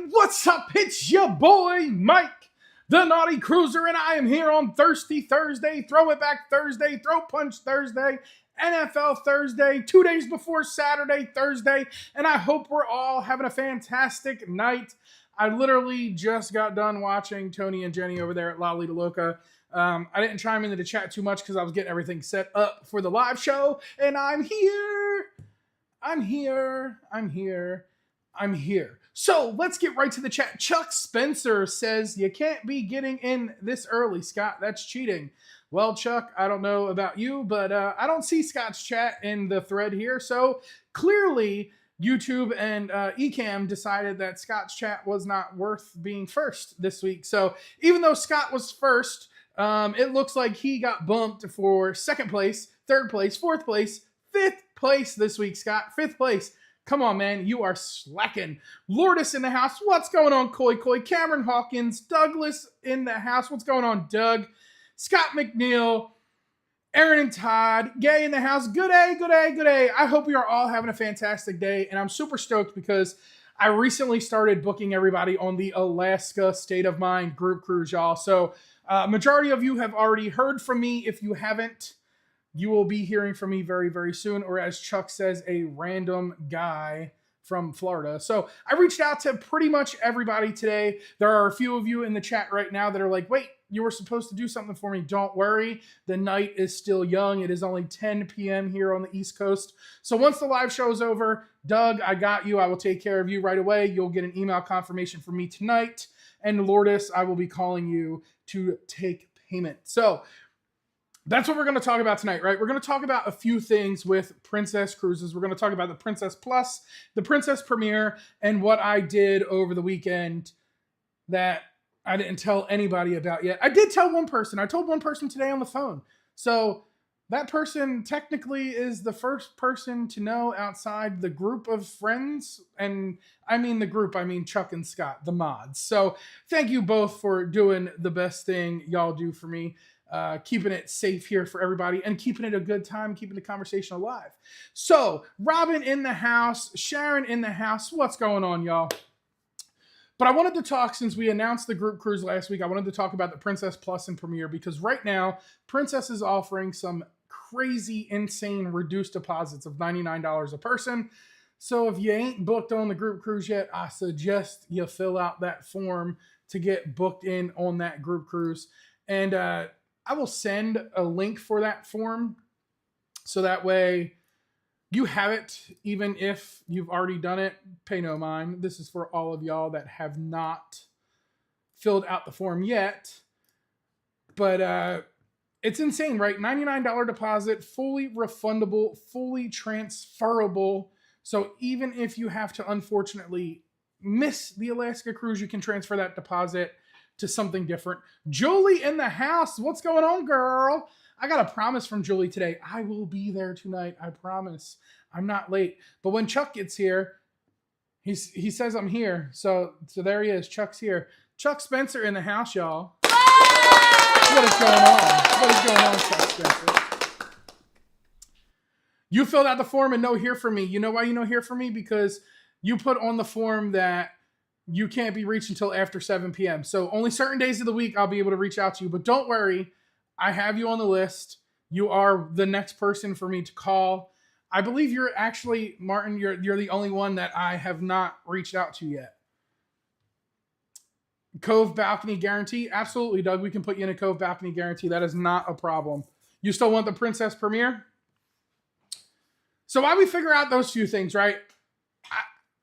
What's up? It's your boy, Mike, the Naughty Cruiser, and I am here on Thirsty Thursday, Throw It Back Thursday, Throw Punch Thursday, NFL Thursday, 2 days before Saturday, Thursday, and I hope we're all having a fantastic night. I literally just got done watching Tony and Jenny over there at La Lita Loca. I didn't chime into the chat too much because I was getting everything set up for the live show, and I'm here. I'm here. So let's get right to the chat. Chuck Spencer says, you can't be getting in this early, Scott. That's cheating. Well, Chuck, I don't know about you, but I don't see Scott's chat in the thread here. So clearly YouTube and Ecamm decided that Scott's chat was not worth being first this week. So even though Scott was first, it looks like he got bumped for second place, third place, fourth place, fifth place this week, Scott. Fifth place. Come on, man. You are slacking. Lourdes in the house. What's going on, Koi Koi? Cameron Hawkins. Douglas in the house. What's going on, Doug? Scott McNeil. Aaron and Todd. Gay in the house. Good day, good day, good day. I hope you are all having a fantastic day. And I'm super stoked because I recently started booking everybody on the Alaska State of Mind group cruise, y'all. So majority of you have already heard from me. If you haven't, you will be hearing from me very, very soon, or as Chuck says, a random guy from Florida. So I reached out to pretty much everybody today. There are a few of you in the chat right now that are like, wait, you were supposed to do something for me. Don't worry. The night is still young. It is only 10 p.m. here on the East Coast. So once the live show is over, Doug, I got you. I will take care of you right away. You'll get an email confirmation from me tonight. And Lourdes, I will be calling you to take payment. So that's what we're going to talk about tonight, right? We're going to talk about a few things with Princess Cruises. We're going to talk about the Princess Plus, the Princess Premier, and what I did over the weekend that I didn't tell anybody about yet. I did tell one person. I told one person today on the phone. So that person technically is the first person to know outside the group of friends. And I mean the group, I mean Chuck and Scott, the mods. So thank you both for doing the best thing y'all do for me. Keeping it safe here for everybody and keeping it a good time, keeping the conversation alive. So, Robin in the house, Sharon in the house. What's going on, y'all? But I wanted to talk, since we announced the group cruise last week, I wanted to talk about the Princess Plus and Premier because right now, Princess is offering some crazy, insane reduced deposits of $99 a person. So if you ain't booked on the group cruise yet, I suggest you fill out that form to get booked in on that group cruise. And I will send a link for that form so that way you have it, even if you've already done it. Pay no mind. This is for all of y'all that have not filled out the form yet. But it's insane, right? $99 deposit, fully refundable, fully transferable. So even if you have to unfortunately miss the Alaska cruise, you can transfer that deposit to something different. Julie in the house. What's going on, girl? I got a promise from Julie today. I will be there tonight. I promise. I'm not late. But when Chuck gets here, he says I'm here. So there he is. Chuck's here. Chuck Spencer in the house, y'all. What is going on? What is going on, Chuck Spencer? You filled out the form and no hear from me. You know why you don't hear from me? Because you put on the form that you can't be reached until after 7 p.m. So only certain days of the week I'll be able to reach out to you. But don't worry. I have you on the list. You are the next person for me to call. I believe you're actually, Martin, you're the only one that I have not reached out to yet. Cove balcony guarantee? Absolutely, Doug. We can put you in a Cove balcony guarantee. That is not a problem. You still want the Princess Premier? So while we figure out those few things, right?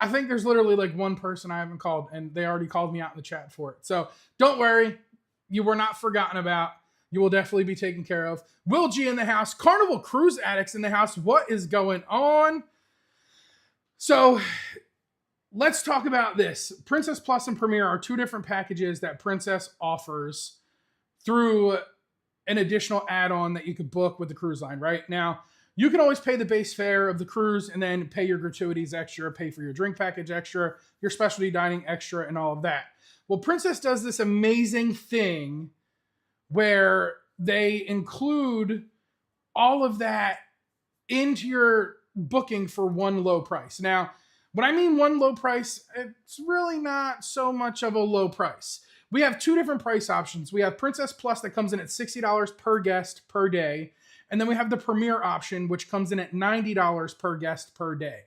I think there's literally like one person I haven't called, and they already called me out in the chat for it. So don't worry. You were not forgotten about. You will definitely be taken care of. Will G in the house. Carnival Cruise Addicts in the house. What is going on? So let's talk about this. Princess Plus and Premier are two different packages that Princess offers through an additional add-on that you could book with the cruise line, right? Now, you can always pay the base fare of the cruise and then pay your gratuities extra, pay for your drink package extra, your specialty dining extra, and all of that. Well, Princess does this amazing thing where they include all of that into your booking for one low price. Now, when I mean one low price, it's really not so much of a low price. We have two different price options. We have Princess Plus that comes in at $60 per guest per day. And then we have the Premier option, which comes in at $90 per guest per day.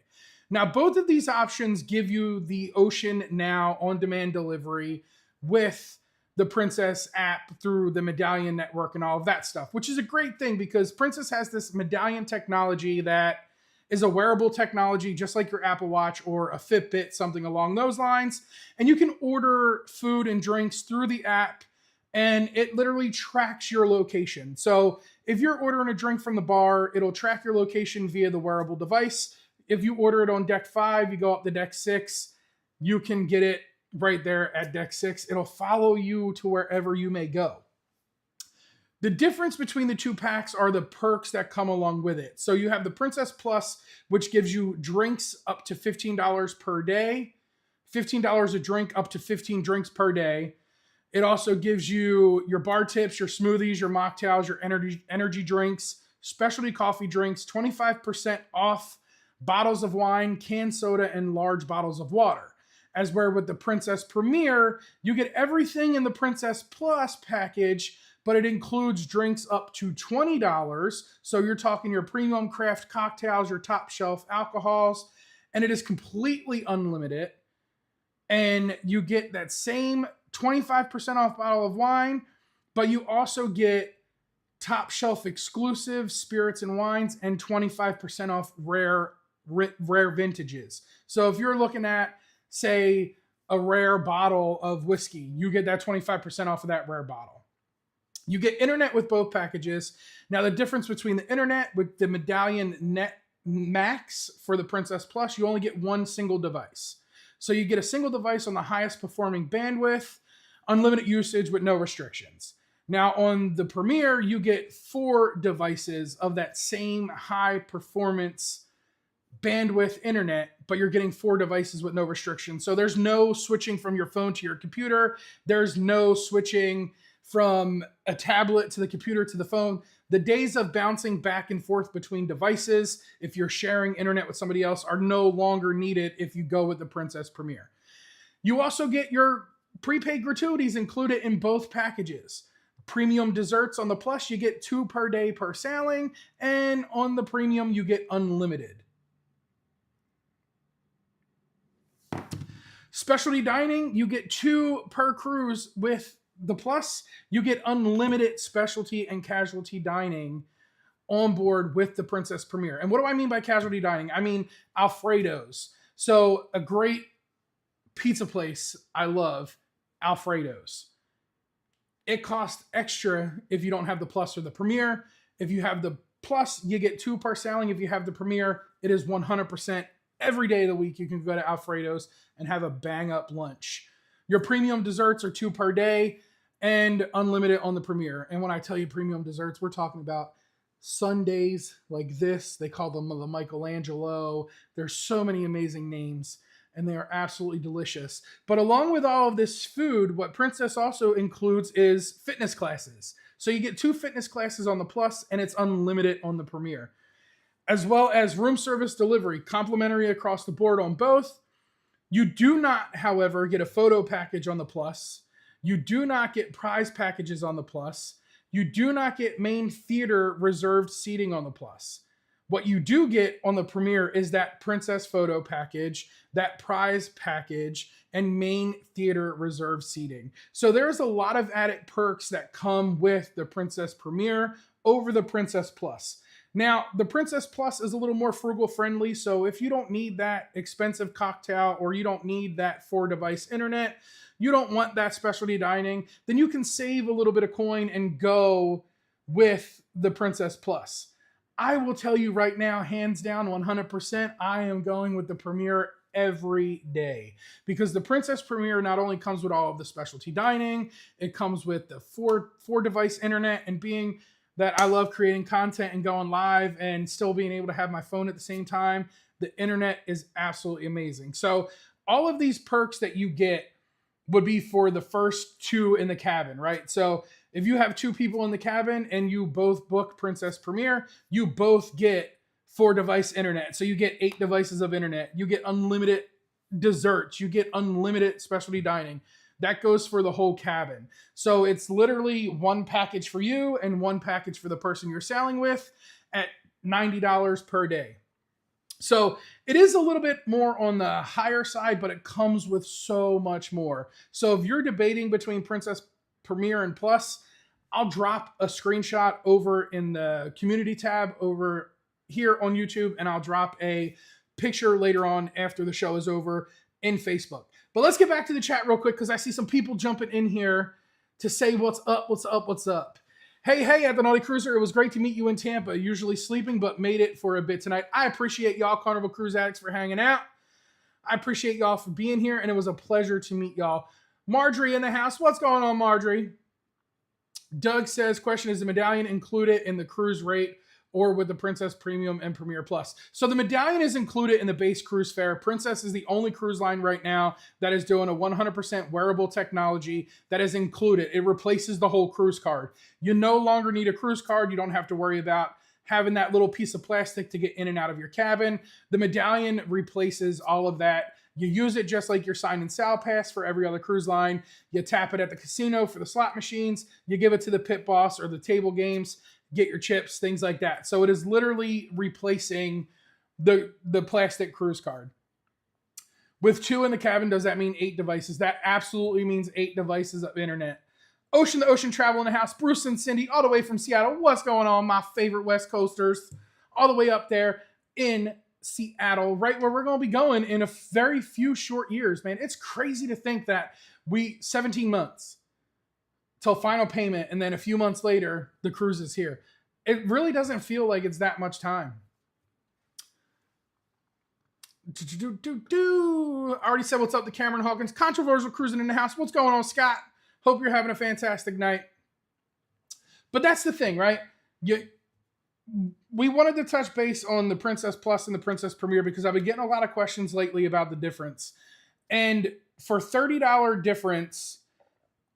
Now, both of these options give you the Ocean Now on-demand delivery with the Princess app through the Medallion network and all of that stuff, which is a great thing because Princess has this Medallion technology that is a wearable technology, just like your Apple Watch or a Fitbit, something along those lines. And you can order food and drinks through the app, and it literally tracks your location. So if you're ordering a drink from the bar, it'll track your location via the wearable device. If you order it on deck 5, you go up to deck 6, you can get it right there at deck 6. It'll follow you to wherever you may go. The difference between the two packs are the perks that come along with it. So you have the Princess Plus, which gives you drinks up to $15 per day, $15 a drink, up to 15 drinks per day. It also gives you your bar tips, your smoothies, your mocktails, your energy drinks, specialty coffee drinks, 25% off bottles of wine, canned soda, and large bottles of water. As where with the Princess Premier, you get everything in the Princess Plus package, but it includes drinks up to $20. So you're talking your premium craft cocktails, your top shelf alcohols, and it is completely unlimited. And you get that same 25% off bottle of wine, but you also get top shelf exclusive spirits and wines and 25% off rare vintages. So if you're looking at, say, a rare bottle of whiskey, you get that 25% off of that rare bottle. You get internet with both packages. Now, the difference between the internet with the Medallion Net Max for the Princess Plus, you only get one single device. So you get a single device on the highest performing bandwidth, unlimited usage with no restrictions. Now, on the Premier, you get 4 devices of that same high performance bandwidth internet, but you're getting 4 devices with no restrictions. So there's no switching from your phone to your computer. There's no switching from a tablet to the computer to the phone. The days of bouncing back and forth between devices, if you're sharing internet with somebody else, are no longer needed if you go with the Princess Premier. You also get your prepaid gratuities included in both packages. Premium desserts on the Plus, you get 2 per day per sailing, and on the Premium, you get unlimited. Specialty dining, you get 2 per cruise. With the Plus, you get unlimited specialty and casualty dining on board with the Princess Premier. And what do I mean by casualty dining? I mean Alfredo's. So a great pizza place I love, Alfredo's. It costs extra if you don't have the Plus or the Premier. If you have the Plus, you get 2 per sailing. If you have the Premier, it is 100% every day of the week. You can go to Alfredo's and have a bang up lunch. Your premium desserts are 2 per day and unlimited on the Premier. And when I tell you premium desserts, we're talking about sundaes like this. They call them the Michelangelo. There's so many amazing names, and they are absolutely delicious. But along with all of this food, what Princess also includes is fitness classes. So you get 2 fitness classes on the Plus, and it's unlimited on the Premier, as well as room service delivery, complimentary across the board on both. You do not, however, get a photo package on the Plus. You do not get prize packages on the Plus. You do not get main theater reserved seating on the Plus. What you do get on the Premier is that Princess photo package, that prize package, and main theater reserved seating. So there's a lot of added perks that come with the Princess Premier over the Princess Plus. Now, the Princess Plus is a little more frugal friendly, so if you don't need that expensive cocktail or you don't need that 4-device internet, you don't want that specialty dining, then you can save a little bit of coin and go with the Princess Plus. I will tell you right now, hands down, 100%, I am going with the Premier every day, because the Princess Premier not only comes with all of the specialty dining, it comes with the 4-device internet, and being that I love creating content and going live and still being able to have my phone at the same time, the internet is absolutely amazing. So all of these perks that you get would be for the first 2 in the cabin, right? So if you have 2 people in the cabin and you both book Princess Premier, you both get 4-device internet. So you get 8 devices of internet. You get unlimited desserts. You get unlimited specialty dining. That goes for the whole cabin. So it's literally 1 package for you and 1 package for the person you're sailing with at $90 per day. So it is a little bit more on the higher side, but it comes with so much more. So if you're debating between Princess Premier and Plus, I'll drop a screenshot over in the community tab over here on YouTube, and I'll drop a picture later on after the show is over in Facebook. But let's get back to the chat real quick, because I see some people jumping in here to say what's up, what's up, what's up. Hey, at the Nauti Cruiser, it was great to meet you in Tampa. Usually sleeping, but made it for a bit tonight. I appreciate y'all, Carnival Cruise Addicts, for hanging out. I appreciate y'all for being here, and it was a pleasure to meet y'all. Marjorie in the house. What's going on, Marjorie? Doug says, question, is the medallion included in the cruise rate or with the Princess Premium and Premier Plus? So the medallion is included in the base cruise fare. Princess is the only cruise line right now that is doing a 100% wearable technology that is included. It replaces the whole cruise card. You no longer need a cruise card. You don't have to worry about having that little piece of plastic to get in and out of your cabin. The medallion replaces all of that. You use it just like your sign and sal pass for every other cruise line. You tap it at the casino for the slot machines. You give it to the pit boss or the table games, get your chips, things like that. So it is literally replacing the plastic cruise card. With 2 in the cabin, does that mean 8 devices? That absolutely means 8 devices of internet. Ocean to Ocean Travel in the house. Bruce and Cindy, all the way from Seattle. What's going on, my favorite West Coasters? All the way up there in Seattle, right where we're going to be going in a very few short years, man. It's crazy to think that 17 months till final payment, and then a few months later, the cruise is here. It really doesn't feel like it's that much time. I already said what's up to Cameron Hawkins. Controversial cruising in the house. What's going on, Scott? Hope you're having a fantastic night. But that's the thing, right? We wanted to touch base on the Princess Plus and the Princess Premier because I've been getting a lot of questions lately about the difference. And for $30 difference,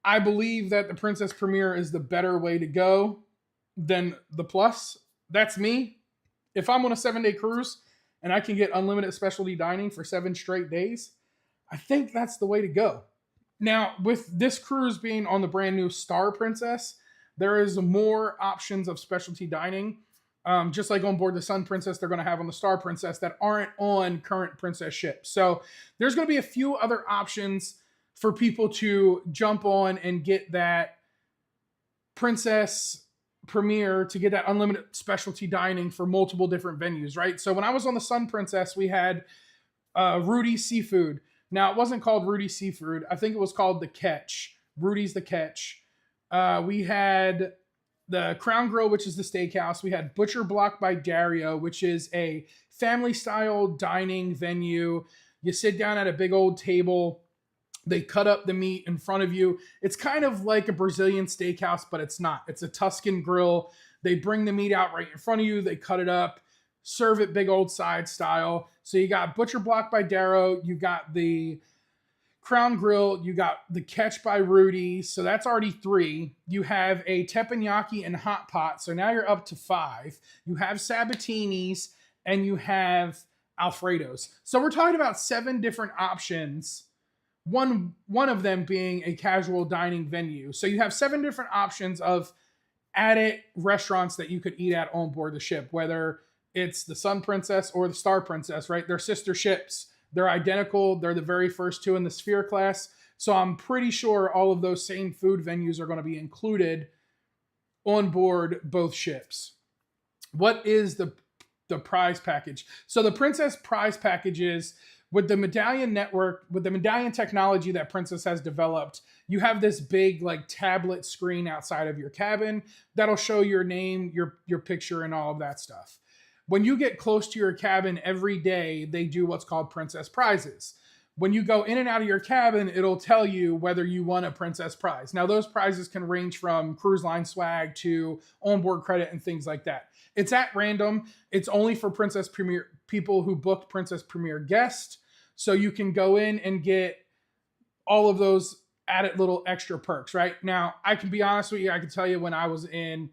I believe that the Princess Premier is the better way to go than the Plus. That's me. If I'm on a 7-day cruise and I can get unlimited specialty dining for 7 straight days, I think that's the way to go. Now, with this cruise being on the brand new Star Princess, there is more options of specialty dining. Just like on board the Sun Princess, they're going to have on the Star Princess that aren't on current Princess ships. So there's going to be a few other options for people to jump on and get that Princess Premier, to get that unlimited specialty dining for multiple different venues, right? So when I was on the Sun Princess, we had Rudy's Seafood. Now, it wasn't called Rudy's Seafood. I think it was called The Catch. Rudy's The Catch. We had the Crown Grill, which is the steakhouse. We had Butcher Block by Dario, which is a family-style dining venue. You sit down at a big old table. They cut up the meat in front of you. It's kind of like a Brazilian steakhouse, but it's not. It's a Tuscan grill. They bring the meat out right in front of you. They cut it up, serve it big old side style. So you got Butcher Block by Darrow. You got the Crown Grill. You got the Catch by Rudy. So that's already 3. You have a teppanyaki and hot pot. So now you're up to 5. You have Sabatini's and you have Alfredo's. So we're talking about 7 different options. One of them being a casual dining venue. So you have 7 different options of at-it restaurants that you could eat at on board the ship, whether it's the Sun Princess or the Star Princess, right? They're sister ships. They're identical. They're the very first 2 in the Sphere class. So I'm pretty sure all of those same food venues are going to be included on board both ships. What is the prize package? So the Princess prize package is, with the medallion network, with the medallion technology that Princess has developed, you have this big like tablet screen outside of your cabin that'll show your name, your picture, and all of that stuff. When you get close to your cabin every day, they do what's called Princess prizes. When you go in and out of your cabin, it'll tell you whether you won a Princess prize. Now, those prizes can range from cruise line swag to onboard credit and things like that. It's at random. It's only for Princess Premier people who booked Princess Premier guest. So you can go in and get all of those added little extra perks, right? Now, I can be honest with you. I can tell you, when I was in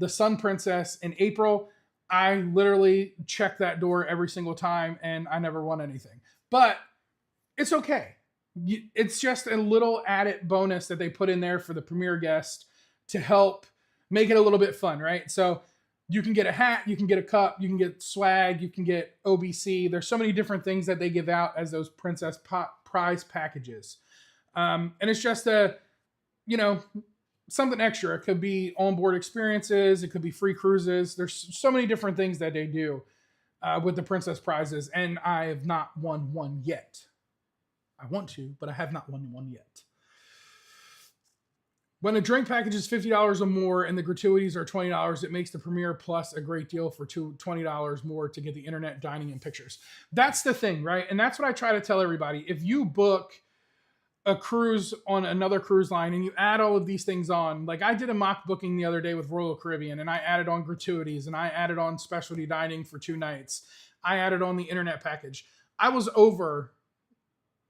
the Sun Princess in April, I literally checked that door every single time and I never won anything. But it's okay. It's just a little added bonus that they put in there for the Premier guest to help make it a little bit fun, right? So you can get a hat, you can get a cup, you can get swag, you can get OBC. There's so many different things that they give out as those Princess prize packages. And it's just something extra. It could be onboard experiences. It could be free cruises. There's so many different things that they do with the Princess prizes. And I have not won one yet. I want to, but I have not won one yet. When a drink package is $50 or more and the gratuities are $20, it makes the Premier Plus a great deal for $20 more to get the internet, dining, and pictures. That's the thing, right? And that's what I try to tell everybody. If you book a cruise on another cruise line and you add all of these things on, like I did a mock booking the other day with Royal Caribbean, and I added on gratuities and I added on specialty dining for 2 nights. I added on the internet package. I was over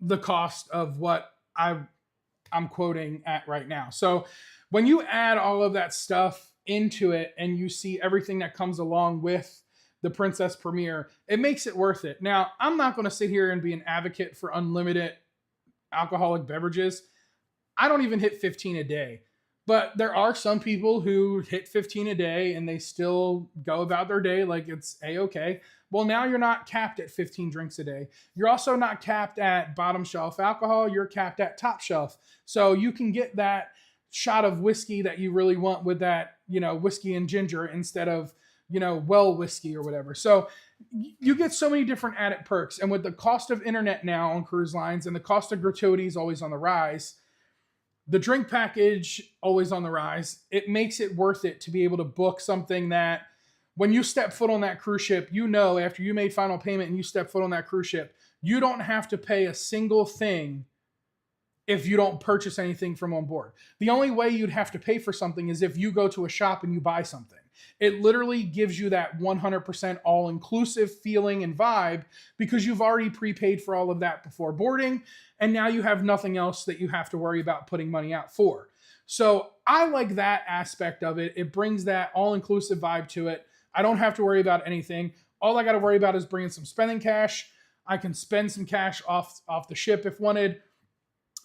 the cost of what I'm quoting at right now. So when you add all of that stuff into it and you see everything that comes along with the Princess Premier, it makes it worth it. Now, I'm not going to sit here and be an advocate for unlimited alcoholic beverages. I don't even hit 15 a day, but there are some people who hit 15 a day and they still go about their day like it's a-okay. Well, now you're not capped at 15 drinks a day. You're also not capped at bottom shelf alcohol. You're capped at top shelf. So you can get that shot of whiskey that you really want with that, whiskey and ginger instead of, well whiskey or whatever. So you get so many different added perks. And with the cost of internet now on cruise lines and the cost of gratuities always on the rise, the drink package always on the rise, it makes it worth it to be able to book something that when you step foot on that cruise ship, after you made final payment and you step foot on that cruise ship, you don't have to pay a single thing if you don't purchase anything from on board. The only way you'd have to pay for something is if you go to a shop and you buy something. It literally gives you that 100% all-inclusive feeling and vibe because you've already prepaid for all of that before boarding, and now you have nothing else that you have to worry about putting money out for. So I like that aspect of it. It brings that all-inclusive vibe to it. I don't have to worry about anything. All I got to worry about is bringing some spending cash. I can spend some cash off the ship if wanted.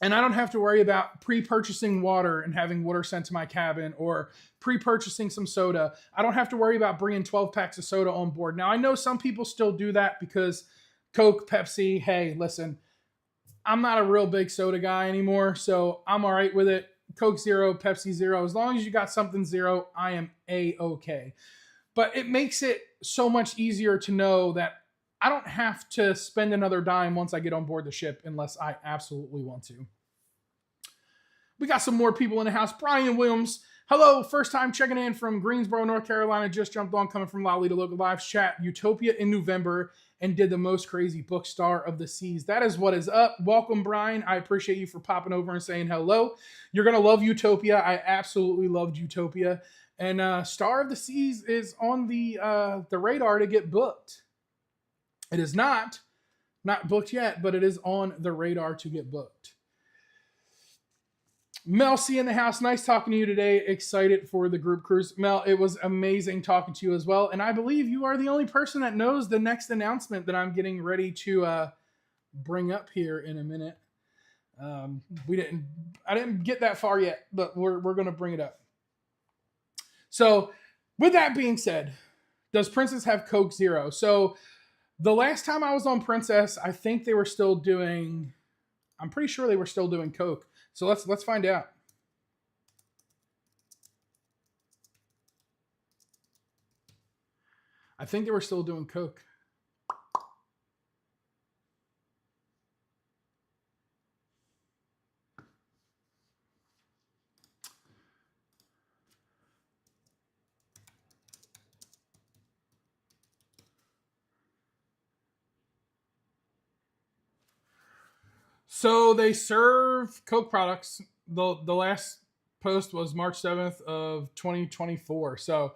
And I don't have to worry about pre-purchasing water and having water sent to my cabin, or pre-purchasing some soda. I don't have to worry about bringing 12 packs of soda on board. Now, I know some people still do that because Coke, Pepsi, hey, listen, I'm not a real big soda guy anymore, so I'm all right with it. Coke Zero, Pepsi Zero, as long as you got something zero, I am A-okay. But it makes it so much easier to know that I don't have to spend another dime once I get on board the ship unless I absolutely want to. We got some more people in the house. Brian Williams, hello, first time checking in from Greensboro, North Carolina. Just jumped on, coming from Lolita Local Lives chat. Utopia in November and did the most crazy book Star of the Seas. That is what is up. Welcome, Brian. I appreciate you for popping over and saying hello. You're going to love Utopia. I absolutely loved Utopia. And Star of the Seas is on the radar to get booked. It is not booked yet, but it is on the radar to get booked. Mel C in the house. Nice talking to you today. Excited for the group cruise. Mel, it was amazing talking to you as well. And I believe you are the only person that knows the next announcement that I'm getting ready to bring up here in a minute. I didn't get that far yet, but we're going to bring it up. So with that being said, does Princess have Coke Zero? So the last time I was on Princess, I think they were still doing, I'm pretty sure they were still doing Coke. So let's find out. I think they were still doing Coke. So they serve Coke products. The last post was March 7th of 2024. So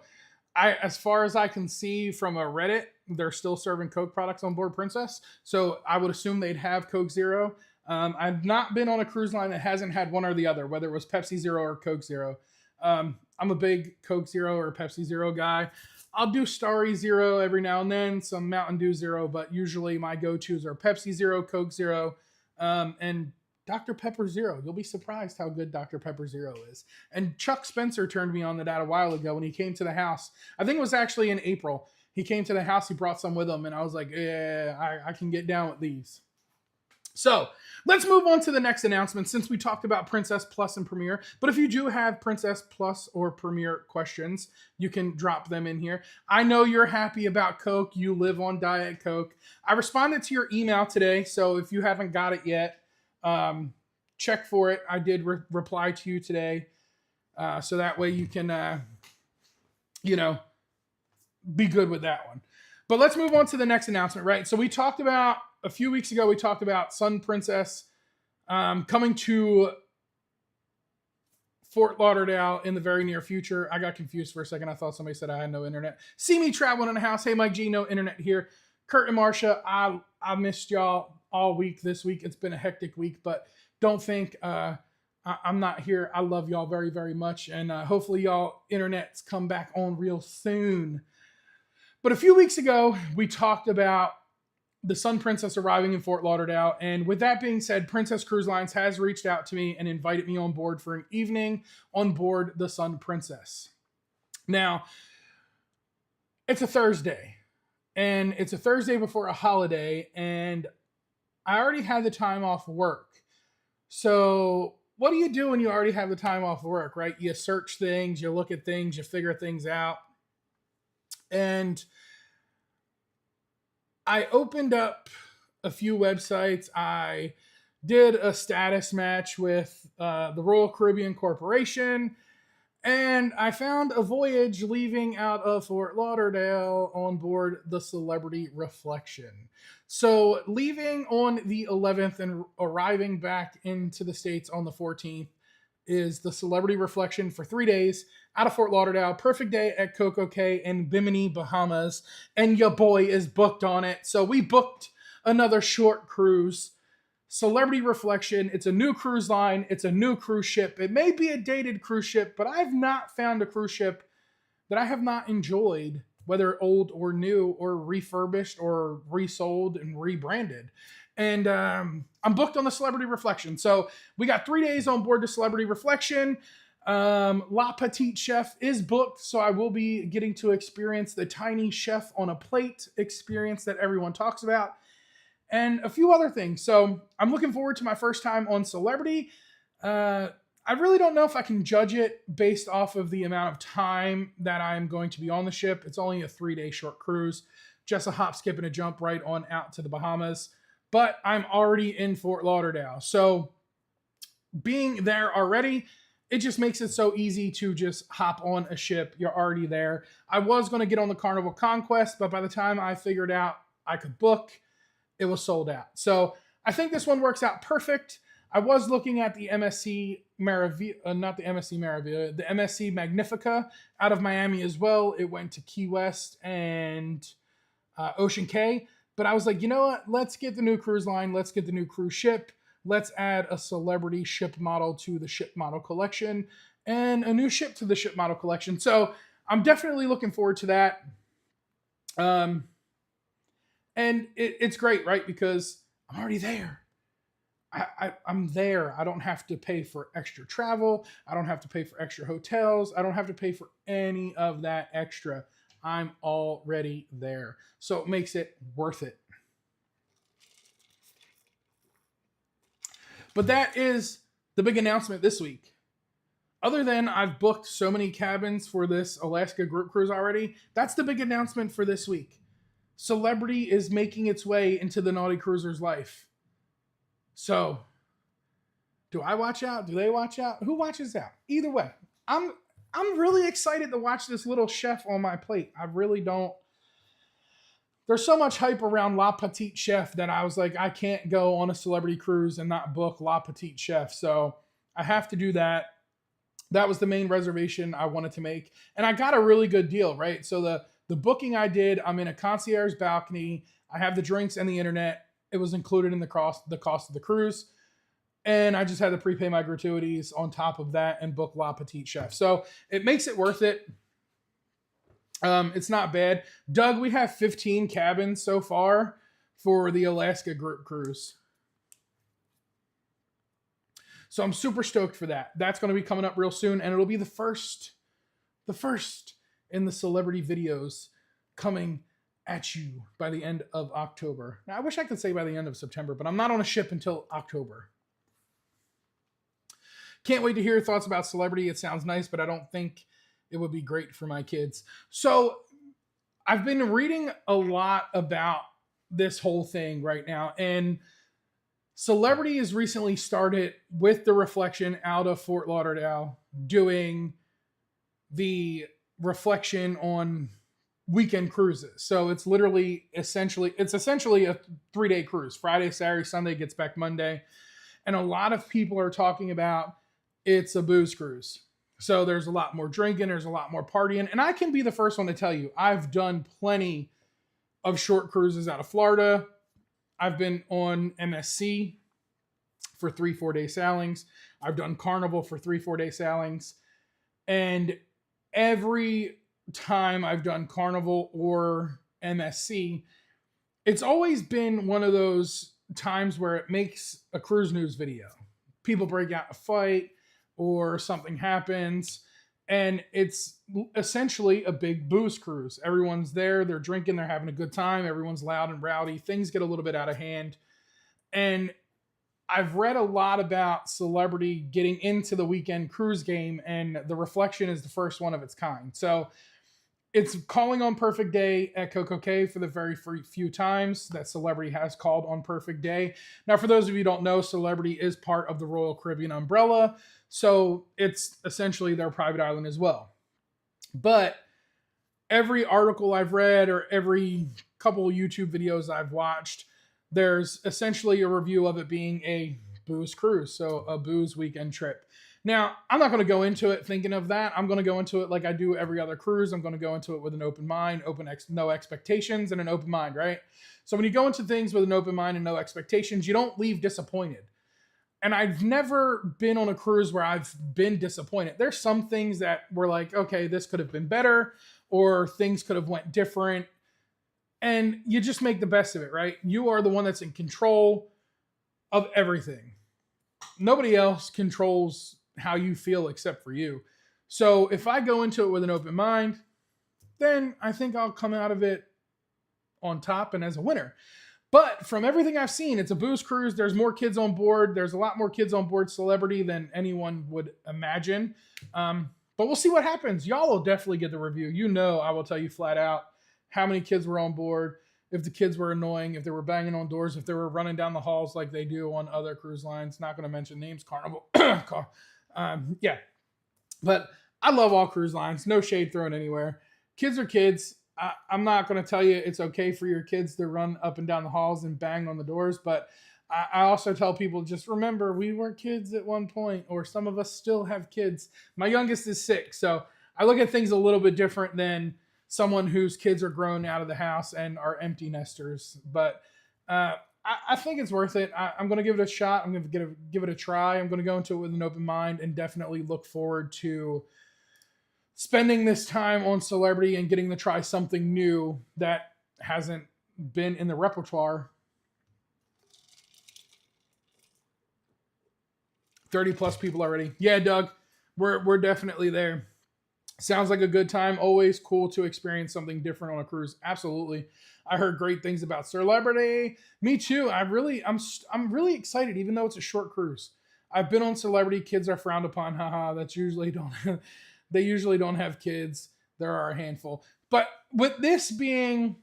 as far as I can see from a Reddit, they're still serving Coke products on board Princess. So I would assume they'd have Coke Zero. I've not been on a cruise line that hasn't had one or the other, whether it was Pepsi Zero or Coke Zero. I'm a big Coke Zero or Pepsi Zero guy. I'll do Starry Zero every now and then, some Mountain Dew Zero, but usually my go-tos are Pepsi Zero, Coke Zero, and Dr. Pepper Zero. You'll be surprised how good Dr. Pepper Zero is. And Chuck Spencer turned me on to that a while ago when he came to the house. I think it was actually in April. He came to the house, he brought some with him, and I was like, yeah, I can get down with these. So let's move on to the next announcement since we talked about Princess Plus and Premier. But if you do have Princess Plus or Premier questions, you can drop them in here. I know you're happy about Coke. You live on Diet Coke. I responded to your email today, so if you haven't got it yet, check for it. I did reply to you today, so that way you can, be good with that one. But let's move on to the next announcement, right? So we talked about, a few weeks ago, we talked about Sun Princess coming to Fort Lauderdale in the very near future. I got confused for a second. I thought somebody said I had no internet. See me traveling in the house. Hey, Mike G, no internet here. Kurt and Marcia, I missed y'all all week this week. It's been a hectic week, but don't think I'm not here. I love y'all very, very much. And hopefully y'all internets come back on real soon. But a few weeks ago, we talked about the Sun Princess arriving in Fort Lauderdale. And with that being said, Princess Cruise Lines has reached out to me and invited me on board for an evening on board the Sun Princess. Now, it's a Thursday. And it's a Thursday before a holiday. And I already had the time off work. So what do you do when you already have the time off work, right? You search things, you look at things, you figure things out. And I opened up a few websites. I did a status match with the Royal Caribbean Corporation, and I found a voyage leaving out of Fort Lauderdale on board the Celebrity Reflection. So leaving on the 11th and arriving back into the States on the 14th is the Celebrity Reflection for 3 days out of Fort Lauderdale. Perfect day at Coco Cay in Bimini, Bahamas. And your boy is booked on it. So we booked another short cruise. Celebrity Reflection. It's a new cruise line. It's a new cruise ship. It may be a dated cruise ship, but I've not found a cruise ship that I have not enjoyed, whether old or new or refurbished or resold and rebranded. And I'm booked on the Celebrity Reflection. So we got 3 days on board the Celebrity Reflection. La Petite Chef is booked, so I will be getting to experience the tiny chef on a plate experience that everyone talks about, and a few other things. So I'm looking forward to my first time on Celebrity. I really don't know if I can judge it based off of the amount of time that I'm going to be on the ship. It's only a 3-day short cruise, just a hop, skip, and a jump right on out to the Bahamas. But I'm already in Fort Lauderdale. So being there already, it just makes it so easy to just hop on a ship. You're already there. I was going to get on the Carnival Conquest, but by the time I figured out I could book, it was sold out. So I think this one works out perfect. I was looking at the MSC Maravilla, not the MSC Maravilla, the MSC Magnifica out of Miami as well. It went to Key West and Ocean Cay. But I was like, you know what? Let's get the new cruise line. Let's get the new cruise ship. Let's add a Celebrity ship model to the ship model collection and a new ship to the ship model collection. So I'm definitely looking forward to that. And it's great, right? Because I'm already there. I'm there. I don't have to pay for extra travel. I don't have to pay for extra hotels. I don't have to pay for any of that extra. I'm already there. So it makes it worth it. But that is the big announcement this week. Other than I've booked so many cabins for this Alaska group cruise already, that's the big announcement for this week. Celebrity is making its way into the Naughty Cruiser's life. So, do I watch out? Do they watch out? Who watches out? Either way, I'm really excited to watch this little chef on my plate. I really don't. There's so much hype around La Petite Chef that I was like, I can't go on a Celebrity cruise and not book La Petite Chef. So I have to do that. That was the main reservation I wanted to make. And I got a really good deal, right? So the booking I did, I'm in a concierge balcony. I have the drinks and the internet. It was included in the cost of the cruise. And I just had to prepay my gratuities on top of that and book La Petite Chef. So it makes it worth it. It's not bad. Doug, we have 15 cabins so far for the Alaska group cruise. So I'm super stoked for that. That's going to be coming up real soon, and it'll be the first in the Celebrity videos coming at you by the end of October. Now, I wish I could say by the end of September, but I'm not on a ship until October. Can't wait to hear your thoughts about Celebrity. It sounds nice, but I don't think it would be great for my kids. So I've been reading a lot about this whole thing right now, and Celebrity has recently started with the Reflection out of Fort Lauderdale doing the Reflection on weekend cruises. So it's essentially a 3-day cruise. Friday, Saturday, Sunday, gets back Monday. And a lot of people are talking about it's a booze cruise. So there's a lot more drinking, there's a lot more partying. And I can be the first one to tell you, I've done plenty of short cruises out of Florida. I've been on MSC for 3-4 day sailings. I've done Carnival for 3-4 day sailings. And every time I've done Carnival or MSC, it's always been one of those times where it makes a cruise news video. People break out a fight or something happens, and it's essentially a big booze cruise. Everyone's there, they're drinking, they're having a good time, everyone's loud and rowdy, things get a little bit out of hand. And I've read a lot about Celebrity getting into the weekend cruise game, and the Reflection is the first one of its kind. So it's calling on Perfect Day at Coco Cay for the very few times that Celebrity has called on Perfect Day. Now, for those of you who don't know, Celebrity is part of the Royal Caribbean umbrella, so it's essentially their private island as well. But every article I've read or every couple of YouTube videos I've watched, there's essentially a review of it being a booze cruise, so a booze weekend trip. Now, I'm not going to go into it thinking of that. I'm going to go into it like I do every other cruise. I'm going to go into it with an open mind, no expectations, and an open mind, right? So when you go into things with an open mind and no expectations, you don't leave disappointed. And I've never been on a cruise where I've been disappointed. There's some things that were like, okay, this could have been better, or things could have went different. and you just make the best of it, right? You are the one that's in control of everything. Nobody else controls how you feel except for you. So if I go into it with an open mind, then I think I'll come out of it on top and as a winner. But from everything I've seen, it's a booze cruise. There's more kids on board. There's a lot more kids on board Celebrity than anyone would imagine. But we'll see what happens. Y'all will definitely get the review. You know, I will tell you flat out how many kids were on board, if the kids were annoying, if they were banging on doors, if they were running down the halls like they do on other cruise lines. Not going to mention names, Carnival. Yeah. But I love all cruise lines. No shade thrown anywhere. Kids are kids. I'm not going to tell you it's okay for your kids to run up and down the halls and bang on the doors, but I also tell people, just remember, we were kids at one point, or some of us still have kids. My youngest is 6, so I look at things a little bit different than someone whose kids are grown out of the house and are empty nesters. But I think it's worth it. I'm going to give it a shot. I'm going to give it a try. I'm going to go into it with an open mind and definitely look forward to spending this time on Celebrity and getting to try something new that hasn't been in the repertoire. 30 plus people already. Yeah, Doug, we're definitely there. Sounds like a good time. Always cool to experience something different on a cruise. Absolutely. I heard great things about Celebrity. Me too. I'm really excited, even though it's a short cruise. I've been on Celebrity. Kids are frowned upon. Haha. That's usually don't. They usually don't have kids. There are a handful. But with this being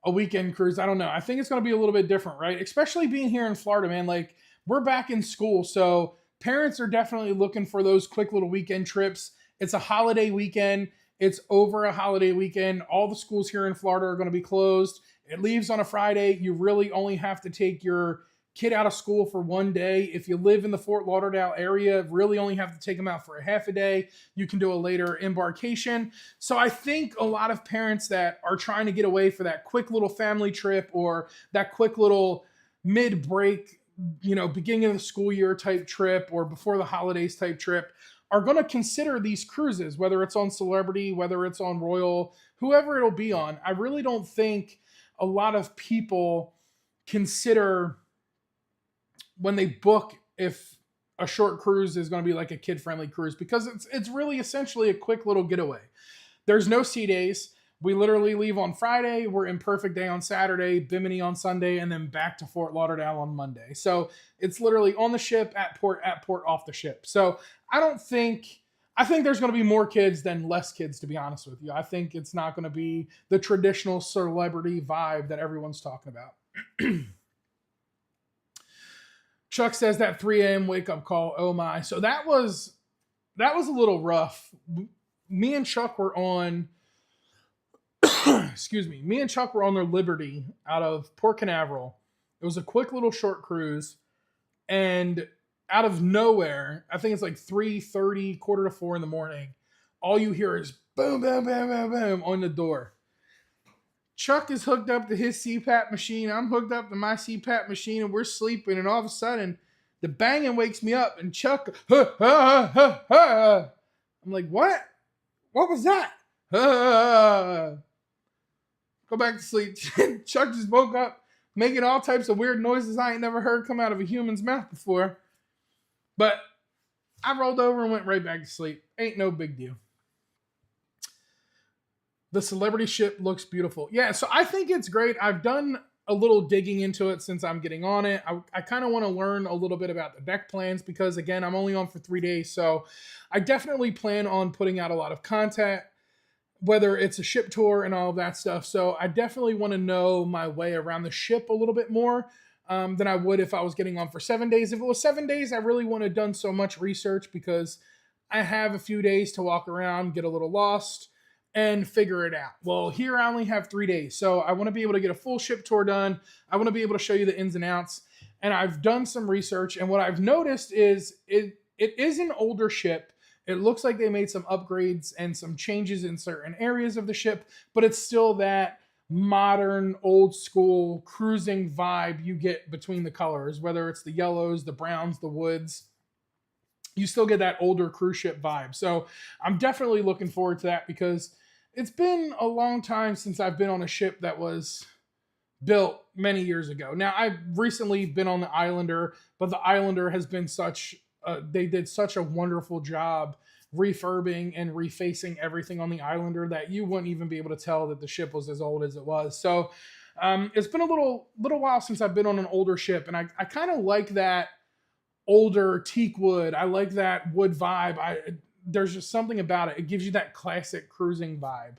a weekend cruise, I don't know. I think it's going to be a little bit different, right? Especially being here in Florida, man. Like, we're back in school, so parents are definitely looking for those quick little weekend trips. It's a holiday weekend. It's over a holiday weekend. All the schools here in Florida are going to be closed. It leaves on a Friday. You really only have to take your kid out of school for one day. If you live in the Fort Lauderdale area, really only have to take them out for a half a day. You can do a later embarkation. So I think a lot of parents that are trying to get away for that quick little family trip or that quick little mid-break, beginning of the school year type trip or before the holidays type trip are going to consider these cruises, whether it's on Celebrity, whether it's on Royal, whoever it'll be on. I really don't think a lot of people consider when they book if a short cruise is going to be like a kid-friendly cruise, because it's really essentially a quick little getaway. There's no sea days. We literally leave on Friday. We're in Perfect Day on Saturday, Bimini on Sunday, and then back to Fort Lauderdale on Monday. So it's literally on the ship, at port, off the ship. So I think there's going to be more kids than less kids, to be honest with you. I think it's not going to be the traditional Celebrity vibe that everyone's talking about. Chuck says that 3 a.m. wake up call. Oh my. So that was a little rough. Me and Chuck were on, me and Chuck were on their Liberty out of Port Canaveral. It was a quick little short cruise. And out of nowhere, I think it's like 3:30, 3:45 in the morning. All you hear is boom, boom, boom, boom, boom on the door. Chuck is hooked up to his CPAP machine. I'm hooked up to my CPAP machine, and we're sleeping. And all of a sudden, the banging wakes me up, and Chuck, I'm like, what? What was that? Go back to sleep. Chuck just woke up, making all types of weird noises I ain't never heard come out of a human's mouth before. But I rolled over and went right back to sleep. Ain't no big deal. The Celebrity ship looks beautiful. Yeah, so I think it's great. I've done a little digging into it since I'm getting on it. I kind of want to learn a little bit about the deck plans because, again, I'm only on for 3 days. So I definitely plan on putting out a lot of content, whether it's a ship tour and all of that stuff. So I definitely want to know my way around the ship a little bit more than I would if I was getting on for 7 days. If it was 7 days, I really wouldn't have done so much research because I have a few days to walk around, get a little lost, and figure it out. Well, here I only have 3 days, so I want to be able to get a full ship tour done. I want to be able to show you the ins and outs, and I've done some research, and what I've noticed is it is an older ship. It looks like they made some upgrades and some changes in certain areas of the ship, but it's still that modern, old school cruising vibe you get between the colors, whether it's the yellows, the browns, the woods. You still get that older cruise ship vibe. So I'm definitely looking forward to that because It's been a long time since I've been on a ship that was built many years ago. Now, I've recently been on the Islander, but the Islander has been they did such a wonderful job refurbing and refacing everything on the Islander that you wouldn't even be able to tell that the ship was as old as it was. So it's been a little while since I've been on an older ship, and I kind of like that older teak wood. I like that wood vibe. There's just something about it. It gives you that classic cruising vibe.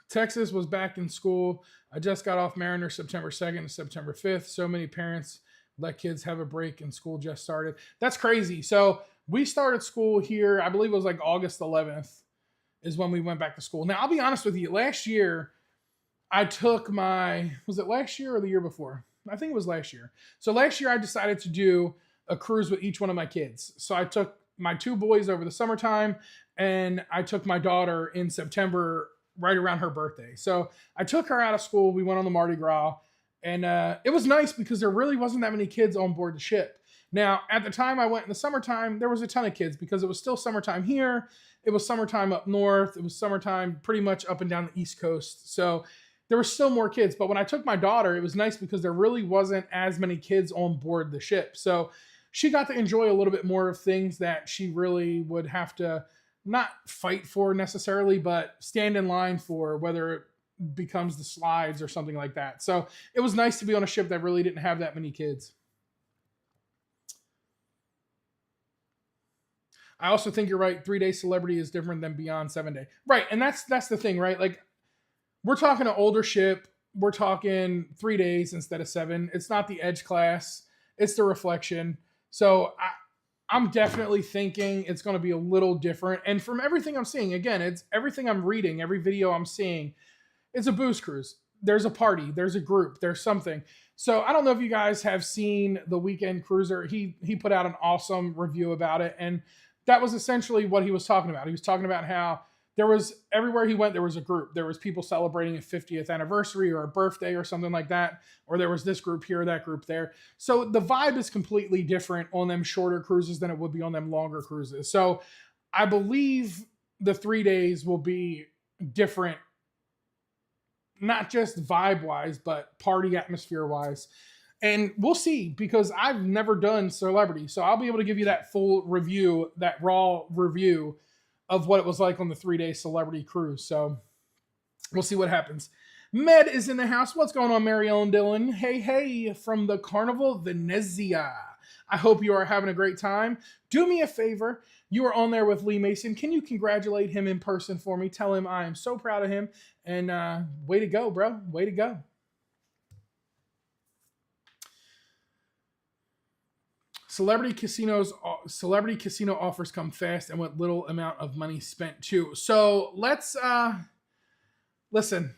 Texas was back in school. I just got off Mariner September 2nd to September 5th. So many parents let kids have a break and school just started. That's crazy. So we started school here, I believe it was like August 11th is when we went back to school. Now, I'll be honest with you. Last year, I took was it last year or the year before? I think it was last year. So last year I decided to do a cruise with each one of my kids. So I took my two boys over the summertime, and I took my daughter in September right around her birthday. So I took her out of school. We went on the Mardi Gras, and it was nice because there really wasn't that many kids on board the ship. Now, at the time I went in the summertime, there was a ton of kids because it was still summertime here. It was summertime up north. It was summertime pretty much up and down the East Coast. So there were still more kids. But when I took my daughter, it was nice because there really wasn't as many kids on board the ship. So she got to enjoy a little bit more of things that she really would have to not fight for necessarily, but stand in line for, whether it becomes the slides or something like that. So it was nice to be on a ship that really didn't have that many kids. I also think you're right. 3-day celebrity is different than beyond 7-day. Right. And that's the thing, right? Like, we're talking an older ship. We're talking 3 days instead of 7. It's not the Edge class. It's the Reflection. So I'm definitely thinking it's going to be a little different. And from everything I'm seeing, again, it's everything I'm reading, every video I'm seeing, it's a booze cruise. There's a party. There's a group. There's something. So I don't know if you guys have seen The Weekend Cruiser. He put out an awesome review about it. And that was essentially what he was talking about. He was talking about how there was, everywhere he went, there was a group. There was people celebrating a 50th anniversary or a birthday or something like that. Or there was this group here, that group there. So the vibe is completely different on them shorter cruises than it would be on them longer cruises. So I believe the 3 days will be different, not just vibe-wise, but party atmosphere-wise. And we'll see, because I've never done Celebrity. So I'll be able to give you that full review, that raw review of what it was like on the 3-day Celebrity cruise. So we'll see what happens. Med is in the house. What's going on, Mary Ellen Dillon? Hey, from the Carnival Venezia. I hope you are having a great time. Do me a favor. You are on there with Lee Mason. Can you congratulate him in person for me? Tell him I am so proud of him. And way to go, bro. Way to go. Celebrity casino offers come fast and with little amount of money spent too. So let's listen.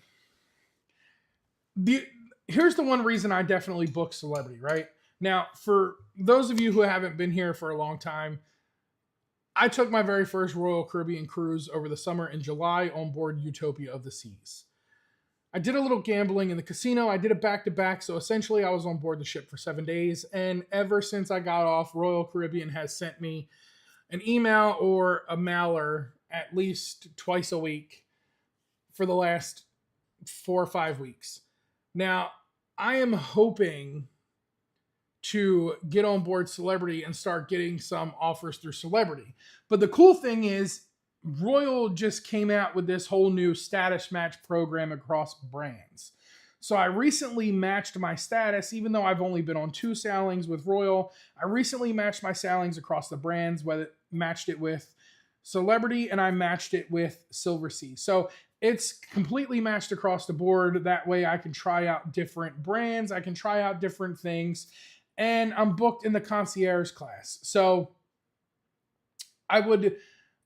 Here's the one reason I definitely booked Celebrity, right? Now, for those of you who haven't been here for a long time, I took my very first Royal Caribbean cruise over the summer in July on board Utopia of the Seas. I did a little gambling in the casino. I did it back-to-back, so essentially I was on board the ship for 7 days, and ever since I got off, Royal Caribbean has sent me an email or a mailer at least twice a week for the last 4 or 5 weeks. Now, I am hoping to get on board Celebrity and start getting some offers through Celebrity. But the cool thing is, Royal just came out with this whole new status match program across brands. So I recently matched my status, even though I've only been on 2 sailings with Royal. I recently matched my sailings across the brands, whether matched it with Celebrity and I matched it with Silversea. So it's completely matched across the board. That way I can try out different brands. I can try out different things. And I'm booked in the concierge class. So I would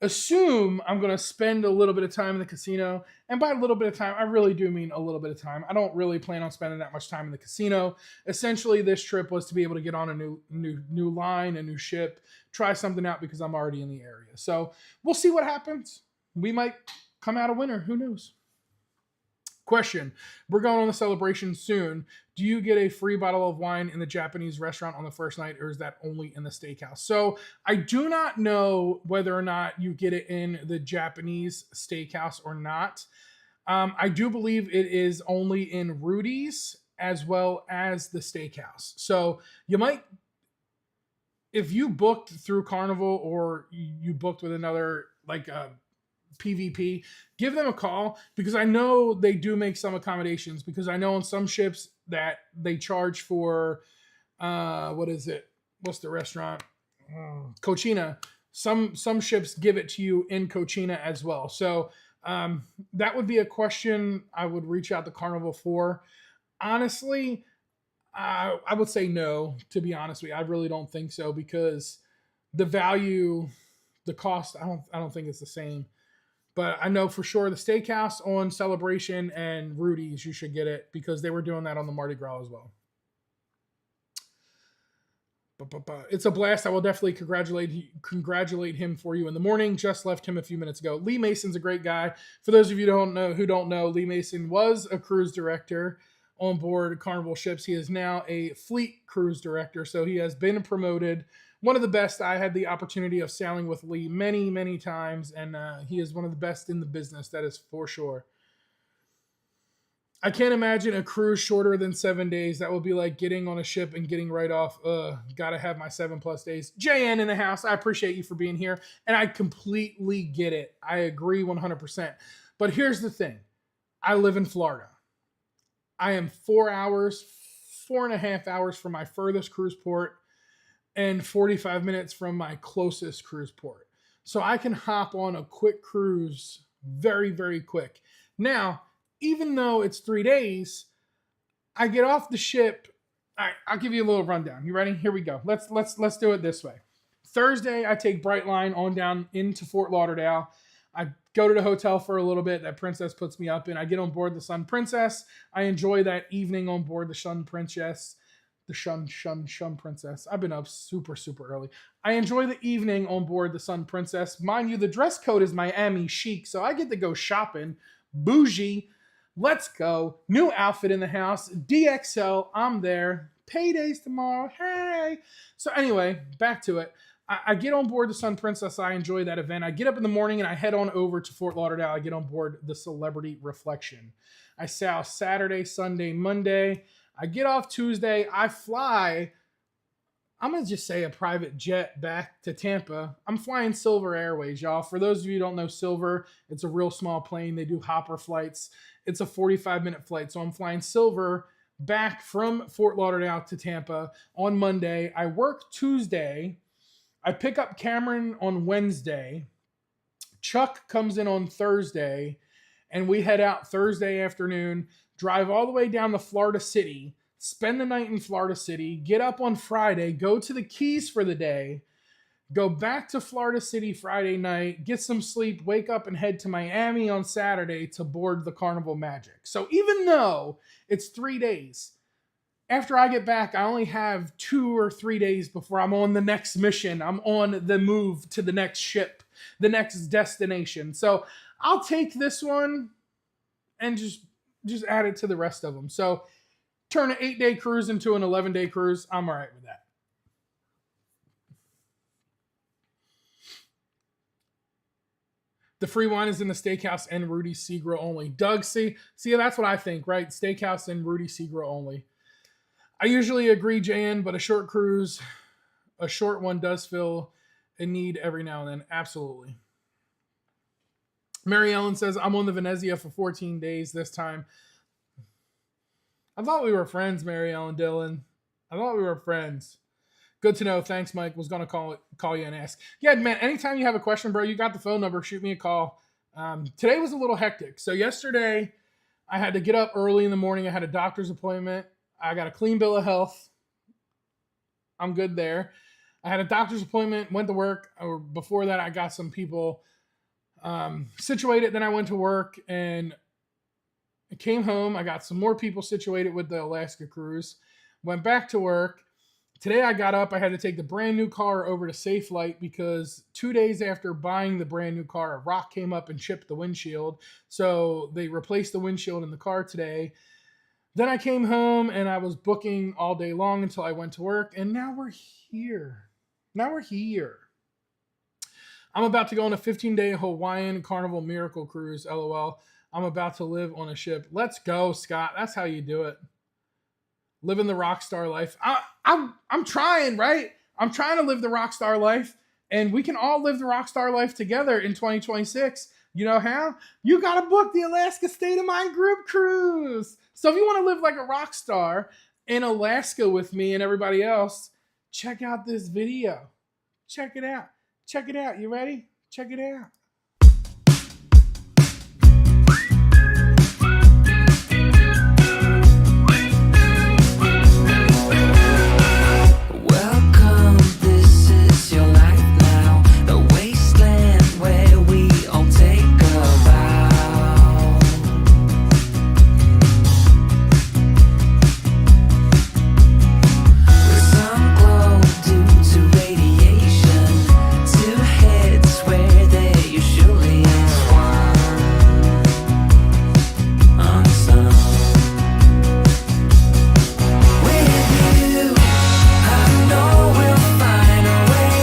assume I'm going to spend a little bit of time in the casino. And by a little bit of time, I really do mean a little bit of time. I don't really plan on spending that much time in the casino. Essentially, this trip was to be able to get on a new line, a new ship, try something out because I'm already in the area. So we'll see what happens. We might come out a winner. Who knows? Question: we're going on a celebration soon. Do you get a free bottle of wine in the Japanese restaurant on the first night, or is that only in the steakhouse? So I do not know whether or not you get it in the Japanese steakhouse or not. I do believe it is only in Rudy's as well as the steakhouse. So you might, if you booked through Carnival or you booked with another like PVP, give them a call because I know they do make some accommodations because I know on some ships that they charge for what is it? What's the restaurant? Cochina. Some ships give it to you in Cochina as well. So that would be a question I would reach out to Carnival for. Honestly, I would say no, to be honest with you. I really don't think so because the value, the cost, I don't think it's the same. But I know for sure the steakhouse on Celebration and Rudy's, you should get it because they were doing that on the Mardi Gras as well. It's a blast. I will definitely congratulate him for you in the morning. Just left him a few minutes ago. Lee Mason's a great guy. For those of you who don't know, Lee Mason was a cruise director on board Carnival ships. He is now a fleet cruise director, so he has been promoted. One of the best. I had the opportunity of sailing with Lee many, many times, and he is one of the best in the business. That is for sure. I can't imagine a cruise shorter than 7 days. That would be like getting on a ship and getting right off. Gotta have my 7+ days. JN in the house. I appreciate you for being here. And I completely get it. I agree 100%. But here's the thing. I live in Florida. I am 4.5 hours from my furthest cruise port and 45 minutes from my closest cruise port. So I can hop on a quick cruise very, very quick. Now, even though it's 3 days, I get off the ship. All right, I'll give you a little rundown. You ready? Here we go. Let's do it this way. Thursday, I take Brightline on down into Fort Lauderdale. I go to the hotel for a little bit. That Princess puts me up in. I get on board the Sun Princess. I enjoy that evening on board the Sun Princess. The Shun Princess. I've been up super, super early. I enjoy the evening on board the Sun Princess. Mind you, the dress code is Miami chic, so I get to go shopping. Bougie. Let's go. New outfit in the house. DXL. I'm there. Payday's tomorrow. Hey. So anyway, back to it. I get on board the Sun Princess. I enjoy that event. I get up in the morning and I head on over to Fort Lauderdale. I get on board the Celebrity Reflection. I sail Saturday, Sunday, Monday. I get off Tuesday. I fly, I'm going to just say a private jet back to Tampa. I'm flying Silver Airways, y'all. For those of you who don't know Silver, it's a real small plane. They do hopper flights. It's a 45-minute flight. So I'm flying Silver back from Fort Lauderdale to Tampa on Monday. I work Tuesday. I pick up Cameron on Wednesday. Chuck comes in on Thursday. And we head out Thursday afternoon, drive all the way down to Florida City, spend the night in Florida City, get up on Friday, go to the Keys for the day, go back to Florida City Friday night, get some sleep, wake up and head to Miami on Saturday to board the Carnival Magic. So even though it's 3 days, after I get back, I only have 2 or 3 days before I'm on the next mission. I'm on the move to the next ship, the next destination. So I'll take this one and just add it to the rest of them. So turn an 8-day cruise into an 11-day cruise. I'm all right with that. The free wine is in the steakhouse and Rudy Segro only. Doug, see, that's what I think, right? Steakhouse and Rudy Segro only. I usually agree, JN, but a short cruise, a short one does fill a need every now and then. Absolutely. Mary Ellen says, I'm on the Venezia for 14 days this time. I thought we were friends, Mary Ellen Dillon. I thought we were friends. Good to know. Thanks, Mike. Was going to call you and ask. Yeah, man, anytime you have a question, bro, you got the phone number. Shoot me a call. Today was a little hectic. So yesterday, I had to get up early in the morning. I had a doctor's appointment. I got a clean bill of health. I'm good there. I had a doctor's appointment, went to work. Or before that, I got some people situated. Then I went to work and I came home. I got some more people situated with the Alaska cruise. Went back to work. Today I got up, I had to take the brand new car over to Safe Light because 2 days after buying the brand new car, a rock came up and chipped the windshield. So they replaced the windshield in the car today. Then I came home and I was booking all day long until I went to work, and now we're here. Now we're here. I'm about to go on a 15-day Hawaiian Carnival Miracle Cruise, LOL. I'm about to live on a ship. Let's go, Scott. That's how you do it. Living the rock star life. I'm trying, right? I'm trying to live the rock star life, and we can all live the rock star life together in 2026. You know how? You got to book the Alaska State of Mind group cruise. So if you want to live like a rock star in Alaska with me and everybody else, check out this video. Check it out. Check it out. You ready? Check it out. Welcome, this is your life now, the wasteland where we all take a vow. With some glow due to radiation, two heads where there usually is one. Unsung. With you, I know we'll find a way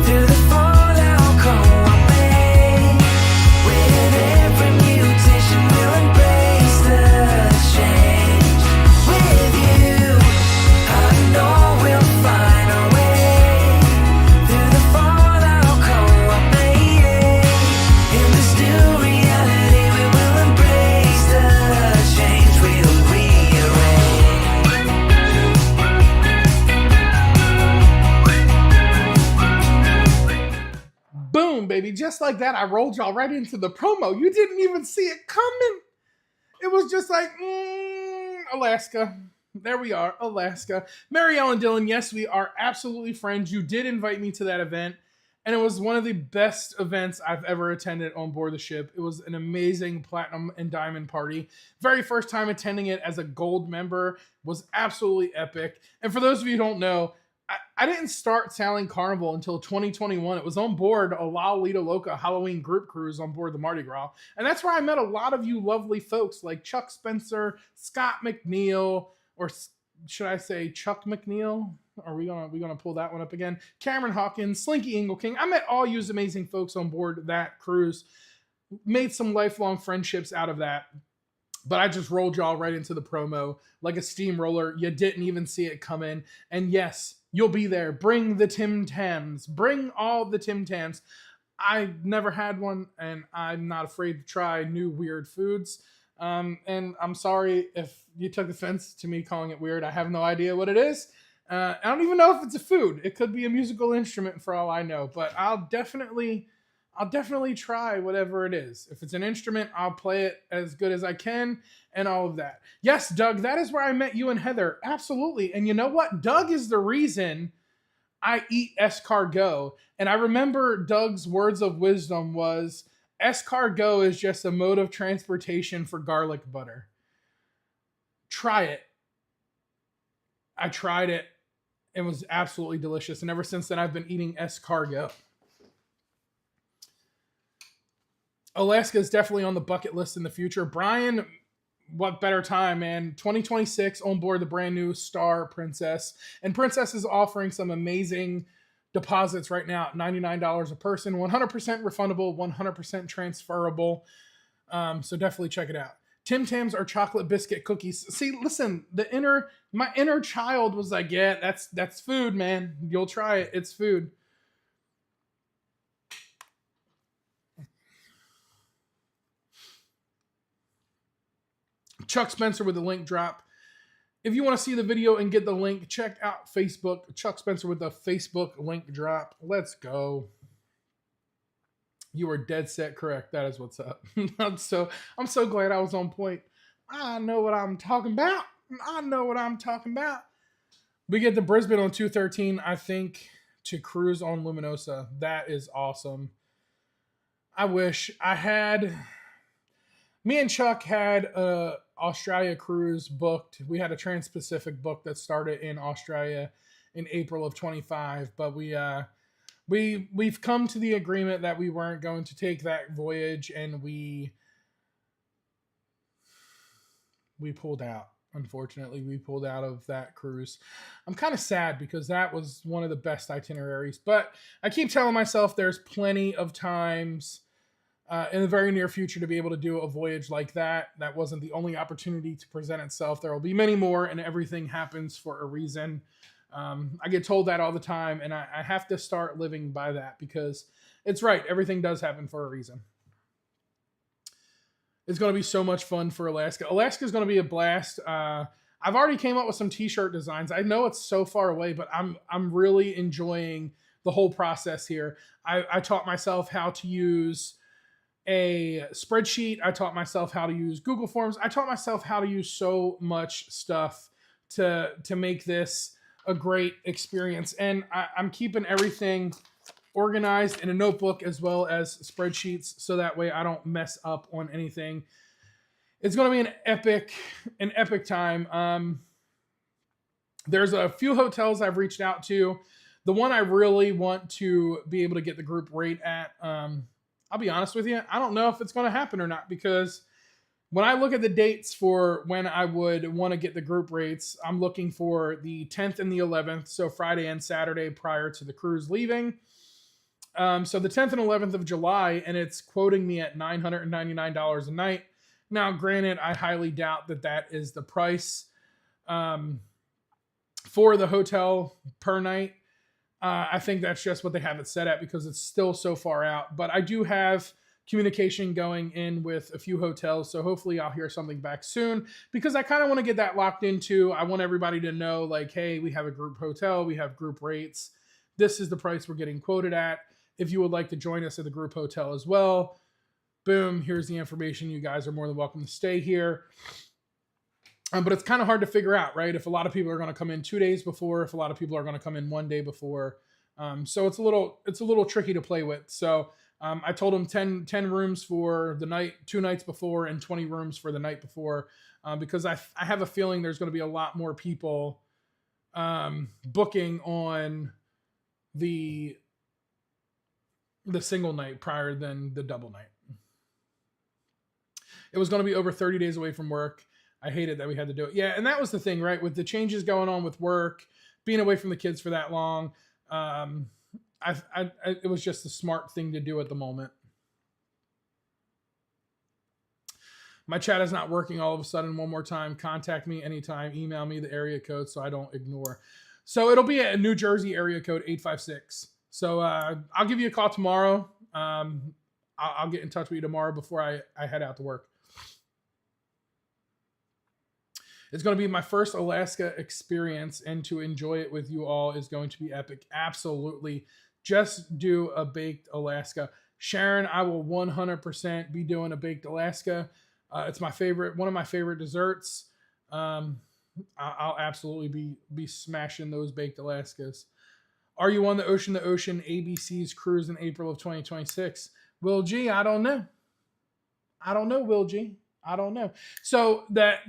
through the fallout, co-op bay. With every mutation, we'll embrace the change. With you, I know we'll find a way through the fallout, co-op bay. In this new reality, we will embrace the change. We'll rearrange. Boom, baby. Just like that, I rolled y'all right into the promo. You didn't even see it coming. It was just like, Alaska. There we are, Alaska. Mary Ellen Dillon, yes, we are absolutely friends. You did invite me to that event, and it was one of the best events I've ever attended on board the ship. It was an amazing platinum and diamond party. Very first time attending it as a gold member was absolutely epic. And for those of you who don't know, I didn't start sailing Carnival until 2021. It was on board a La Lita Loca Halloween group cruise on board the Mardi Gras. And that's where I met a lot of you lovely folks like Chuck Spencer, Scott McNeil, or should I say Chuck McNeil? Are we gonna pull that one up again? Cameron Hawkins, Slinky Ingleking. I met all you amazing folks on board that cruise. Made some lifelong friendships out of that. But I just rolled y'all right into the promo like a steamroller. You didn't even see it come in. And yes, you'll be there. Bring the Tim Tams. Bring all the Tim Tams. I never had one, and I'm not afraid to try new weird foods. And I'm sorry if you took offense to me calling it weird. I have no idea what it is. I don't even know if it's a food. It could be a musical instrument for all I know. But I'll definitely try whatever it is. If it's an instrument, I'll play it as good as I can and all of that. Yes, Doug, that is where I met you and Heather. Absolutely. And you know what? Doug is the reason I eat escargot. And I remember Doug's words of wisdom was, escargot is just a mode of transportation for garlic butter. Try it. I tried it. It was absolutely delicious. And ever since then, I've been eating escargot. Alaska is definitely on the bucket list in the future. Brian, what better time, man? 2026 on board the brand new Star Princess. And Princess is offering some amazing deposits right now at $99 a person, 100% refundable, 100% transferable. So definitely check it out. Tim Tams are chocolate biscuit cookies. See, listen, my inner child was like, yeah, that's food, man. You'll try it. It's food. Chuck Spencer with the link drop. If you want to see the video and get the link, check out Facebook. Chuck Spencer with the Facebook link drop. Let's go. You are dead set correct. That is what's up. I'm so glad I was on point. I know what I'm talking about. We get to Brisbane on 2/13, I think, to cruise on Luminosa. That is awesome. I wish I had... Me and Chuck had Australia cruise booked. We had a Trans-Pacific book that started in Australia in April of 25, but we've come to the agreement that we weren't going to take that voyage, and we pulled out. Unfortunately, we pulled out of that cruise. I'm kind of sad because that was one of the best itineraries, but I keep telling myself there's plenty of times in the very near future to be able to do a voyage like that. That wasn't the only opportunity to present itself. There will be many more, and everything happens for a reason. I get told that all the time, and I have to start living by that because it's right. Everything does happen for a reason. It's going to be so much fun for Alaska. Alaska is going to be a blast. I've already came up with some t-shirt designs. I know it's so far away, but I'm really enjoying the whole process here. I taught myself how to use a spreadsheet. I taught myself how to use Google Forms. I taught myself how to use so much stuff to make this a great experience. And I'm keeping everything organized in a notebook as well as spreadsheets, so that way I don't mess up on anything. It's going to be an epic time. There's a few hotels I've reached out to. The one I really want to be able to get the group rate at, I'll be honest with you, I don't know if it's going to happen or not, because when I look at the dates for when I would want to get the group rates, I'm looking for the 10th and the 11th, so Friday and Saturday prior to the cruise leaving. So the 10th and 11th of July, and it's quoting me at $999 a night. Now, granted, I highly doubt that that is the price for the hotel per night. I think that's just what they have it set at because it's still so far out. But I do have communication going in with a few hotels, so hopefully I'll hear something back soon, because I kind of want to get that locked into. I want everybody to know, like, hey, we have a group hotel, we have group rates. This is the price we're getting quoted at. If you would like to join us at the group hotel as well, boom, here's the information. You guys are more than welcome to stay here. But it's kind of hard to figure out, right? If a lot of people are going to come in 2 days before, if a lot of people are going to come in 1 day before. So it's a little tricky to play with. So I told them 10 rooms for the night, 2 nights before, and 20 rooms for the night before, because I have a feeling there's going to be a lot more people booking on the single night prior than the double night. It was going to be over 30 days away from work. I hated that we had to do it. Yeah, and that was the thing, right? With the changes going on with work, being away from the kids for that long, it was just the smart thing to do at the moment. My chat is not working all of a sudden. One more time, contact me anytime. Email me the area code so I don't ignore. So it'll be a New Jersey area code 856. So I'll give you a call tomorrow. I'll get in touch with you tomorrow before I head out to work. It's going to be my first Alaska experience, and to enjoy it with you all is going to be epic. Absolutely. Just do a baked Alaska. Sharon, I will 100% be doing a baked Alaska. It's my favorite, one of my favorite desserts. I'll absolutely be smashing those baked Alaskas. Are you on the Ocean to Ocean ABC's cruise in April of 2026? Will G, I don't know. Will G. I don't know. So that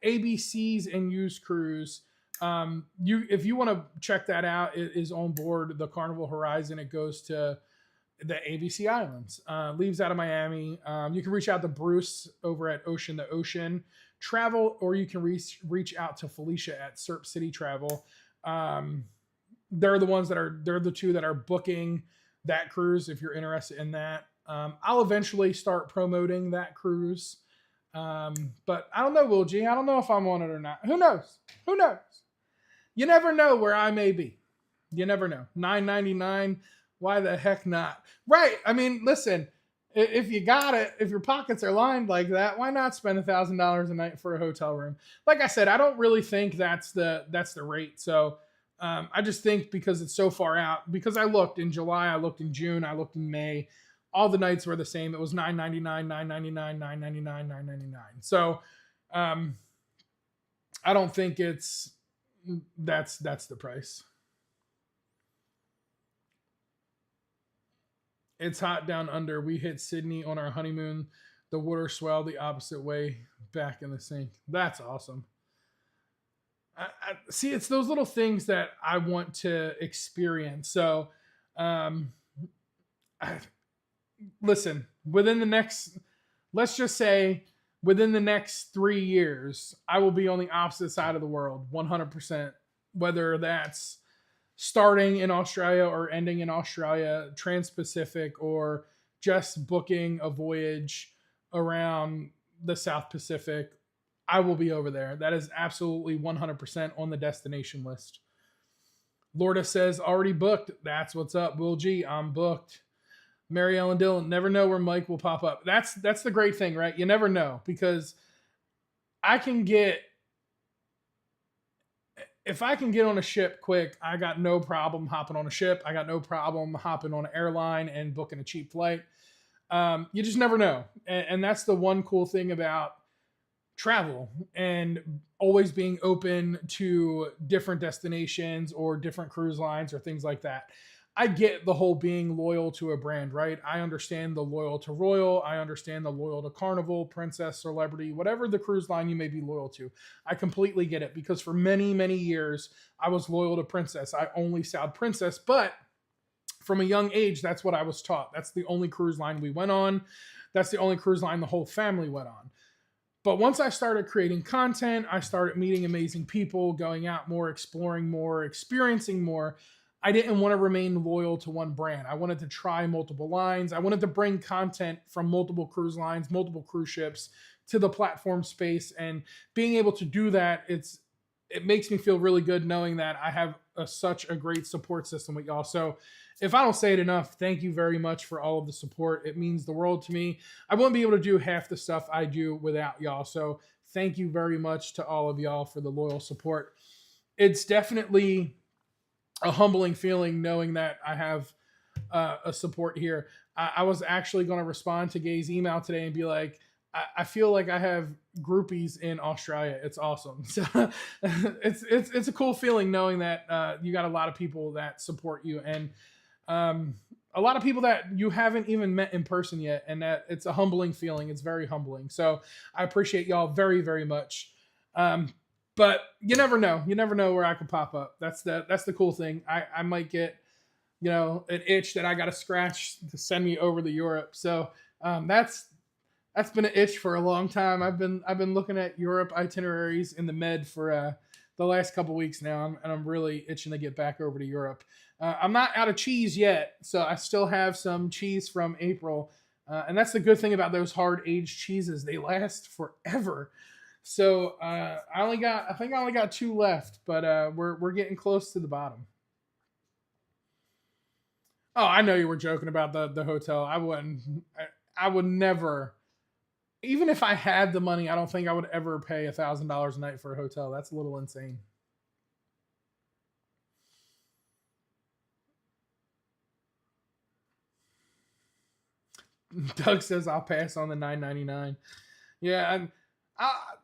ABC's and U's cruise, if you want to check that out, it is on board the Carnival Horizon. It goes to the ABC Islands, leaves out of Miami. You can reach out to Bruce over at Ocean to Ocean Travel, or you can reach out to Felicia at Serp City Travel. They're the two that are booking that cruise. If you're interested in that, I'll eventually start promoting that cruise. But I don't know, Will G. I don't know if I'm on it or not. Who knows? You never know where I may be. You never know. $9.99. Why the heck not? Right. I mean, listen, if you got it, if your pockets are lined like that, why not spend $1,000 a night for a hotel room? Like I said, I don't really think that's the rate. So I just think because it's so far out, because I looked in July, I looked in June, I looked in May, all the nights were the same. It was $9.99, $9.99, $9.99, $9.99. So I don't think that's the price. It's hot down under. We hit Sydney on our honeymoon The water swelled the opposite way back in the sink. That's awesome. See, it's those little things that I want to experience. So, um, I, listen, within the next, let's just say, within the next 3 years, I will be on the opposite side of the world, 100%. Whether that's starting in Australia or ending in Australia, Trans-Pacific, or just booking a voyage around the South Pacific, I will be over there. That is absolutely 100% on the destination list. Lorda says, already booked. That's what's up. Will G, I'm booked. Mary Ellen Dillon, never know where Mike will pop up. That's the great thing, right? You never know, because I can get, if I can get on a ship quick, I got no problem hopping on a ship. I got no problem hopping on an airline and booking a cheap flight. You just never know. And that's the one cool thing about travel and always being open to different destinations or different cruise lines or things like that. I get the whole being loyal to a brand, right? I understand the loyal to Royal. I understand the loyal to Carnival, Princess, Celebrity, whatever the cruise line you may be loyal to. I completely get it, because for many, many years, I was loyal to Princess. I only sailed Princess, but from a young age, that's what I was taught. That's the only cruise line we went on. That's the only cruise line the whole family went on. But once I started creating content, I started meeting amazing people, going out more, exploring more, experiencing more. I didn't want to remain loyal to one brand. I wanted to try multiple lines. I wanted to bring content from multiple cruise lines, multiple cruise ships to the platform space. And being able to do that, it makes me feel really good knowing that I have such a great support system with y'all. So if I don't say it enough, thank you very much for all of the support. It means the world to me. I wouldn't be able to do half the stuff I do without y'all. So thank you very much to all of y'all for the loyal support. It's definitely a humbling feeling knowing that I have a support here. I was actually going to respond to Gay's email today and be like, I feel like I have groupies in Australia. It's awesome. So it's a cool feeling knowing that you got a lot of people that support you, and a lot of people that you haven't even met in person yet, and that it's a humbling feeling. It's very humbling. So I appreciate y'all very, very much. But you never know. You never know where I could pop up. That's the cool thing. I might get, an itch that I got to scratch to send me over to Europe. So that's been an itch for a long time. I've been looking at Europe itineraries in the Med for the last couple weeks now, and I'm really itching to get back over to Europe. I'm not out of cheese yet, so I still have some cheese from April, and that's the good thing about those hard aged cheeses. They last forever. So I think I only got 2 left, but we're getting close to the bottom. Oh, I know you were joking about the hotel. I wouldn't. I would never. Even if I had the money, I don't think I would ever pay $1,000 a night for a hotel. That's a little insane. Doug says I'll pass on the $9.99. Yeah,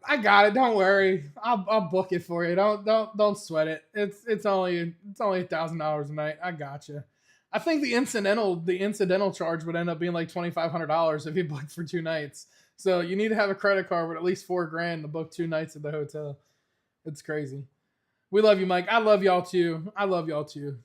I got it. Don't worry. I'll book it for you. Don't sweat it. It's only $1,000 a night. I got you. I think the incidental charge would end up being like $2,500 if you booked for 2 nights. So you need to have a credit card with at least $4,000 to book 2 nights at the hotel. It's crazy. We love you, Mike. I love y'all too.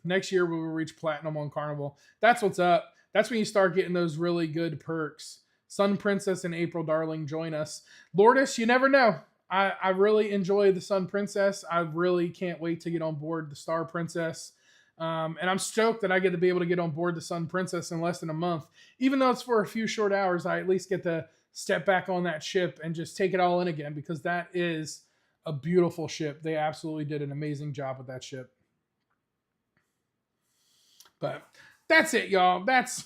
Next year we will reach platinum on Carnival. That's what's up. That's when you start getting those really good perks. Sun Princess and April Darling join us. Lourdes, you never know. I really enjoy the Sun Princess. I really can't wait to get on board the Star Princess. And I'm stoked that I get to be able to get on board the Sun Princess in less than a month. Even though it's for a few short hours, I at least get to step back on that ship and just take it all in again, because that is a beautiful ship. They absolutely did an amazing job with that ship. But that's it, y'all. That's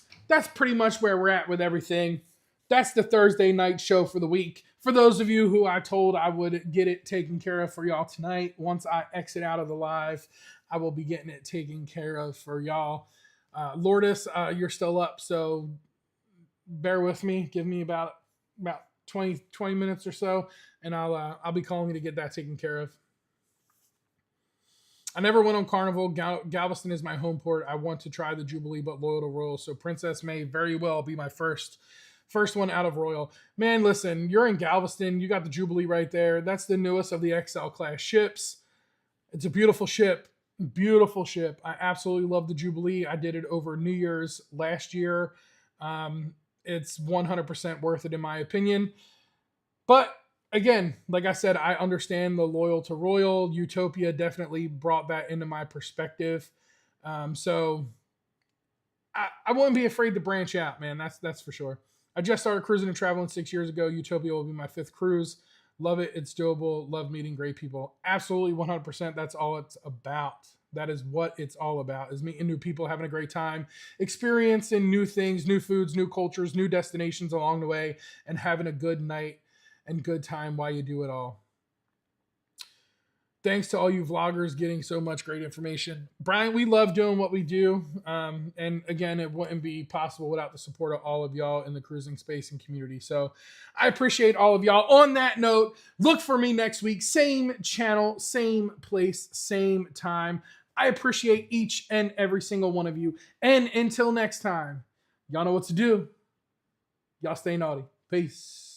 pretty much where we're at with everything. That's the Thursday night show for the week. For those of you who I told I would get it taken care of for y'all tonight, once I exit out of the live, I will be getting it taken care of for y'all. Lourdes, you're still up, so bear with me. Give me about 20 minutes or so, and I'll be calling you to get that taken care of. I never went on Carnival. Galveston is my home port. I want to try the Jubilee, but loyal to Royal. So Princess may very well be my first First one out of Royal. Man, listen, you're in Galveston. You got the Jubilee right there. That's the newest of the XL class ships. It's a beautiful ship. Beautiful ship. I absolutely love the Jubilee. I did it over New Year's last year. It's 100% worth it in my opinion. But again, like I said, I understand the loyal to Royal. Utopia definitely brought that into my perspective. So I wouldn't be afraid to branch out, man. That's for sure. I just started cruising and traveling 6 years ago. Utopia will be my 5th cruise. Love it. It's doable. Love meeting great people. Absolutely 100%. That's all it's about. That is what it's all about, is meeting new people, having a great time, experiencing new things, new foods, new cultures, new destinations along the way, and having a good night and good time while you do it all. Thanks to all you vloggers getting so much great information. Brian, we love doing what we do. And again, it wouldn't be possible without the support of all of y'all in the cruising space and community. So I appreciate all of y'all. On that note, look for me next week. Same channel, same place, same time. I appreciate each and every single one of you. And until next time, y'all know what to do. Y'all stay naughty. Peace.